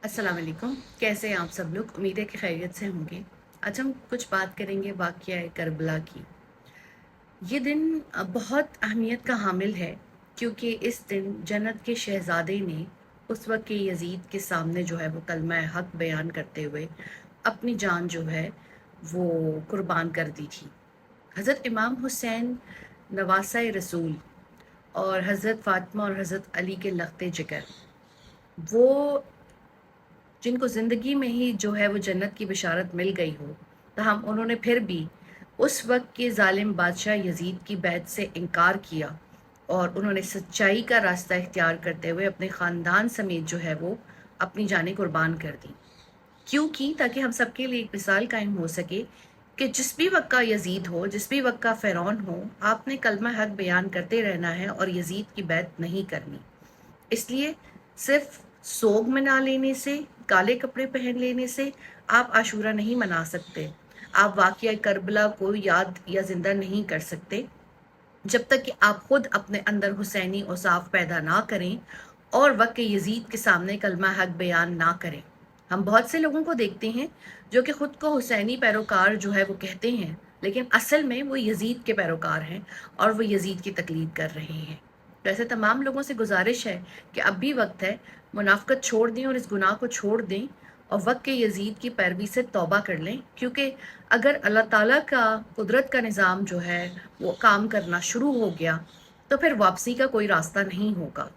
अस्सलाम वालेकुम। कैसे हैं आप सब लोग? उम्मीद है कि खैरियत से होंगे। आज हम कुछ बात करेंगे वाक़या करबला की। ये दिन बहुत अहमियत का हामिल है क्योंकि इस दिन जन्नत के शहज़ादे ने उस वक़्त के यज़ीद के सामने जो है वो कलमा हक़ बयान करते हुए अपनी जान जो है वो कुर्बान कर दी थी। हज़रत इमाम हुसैन नवासा रसूल और हज़रत फ़ातिमा और हज़रत अली के लख़्ते जिगर, वो जिनको ज़िंदगी में ही जो है वो जन्नत की बिशारत मिल गई हो, तहम उन्होंने फिर भी उस वक्त के ज़ालिम बादशाह यजीद की बैत से इनकार किया और उन्होंने सच्चाई का रास्ता इख्तियार करते हुए अपने ख़ानदान समेत जो है वो अपनी जानें कुर्बान कर दी। क्यों की? ताकि हम सबके लिए एक मिसाल कायम हो सके कि जिस भी वक्त का यजीद हो, जिस भी वक्त का फ़िरौन हो, आपने कलमा हक बयान करते रहना है और यजीद की बैत नहीं करनी। इसलिए सिर्फ सोग मना लेने से, काले कपड़े पहन लेने से आप आशूरा नहीं मना सकते। आप वाक़या करबला को याद या ज़िंदा नहीं कर सकते जब तक कि आप खुद अपने अंदर हुसैनी औसाफ पैदा ना करें और वक्त यजीद के सामने कलमा हक बयान ना करें। हम बहुत से लोगों को देखते हैं जो कि खुद को हुसैनी पैरोकार जो है वो कहते हैं, लेकिन असल में वो यजीद के पैरोकार हैं और वो यजीद की तकलीद कर रहे हैं। तो ऐसे तमाम लोगों से गुजारिश है कि अब भी वक्त है, मुनाफ़क़त छोड़ दें और इस गुनाह को छोड़ दें और वक्त के यजीद की पैरवी से तौबा कर लें, क्योंकि अगर अल्लाह ताला का कुदरत का निज़ाम जो है वो काम करना शुरू हो गया तो फिर वापसी का कोई रास्ता नहीं होगा।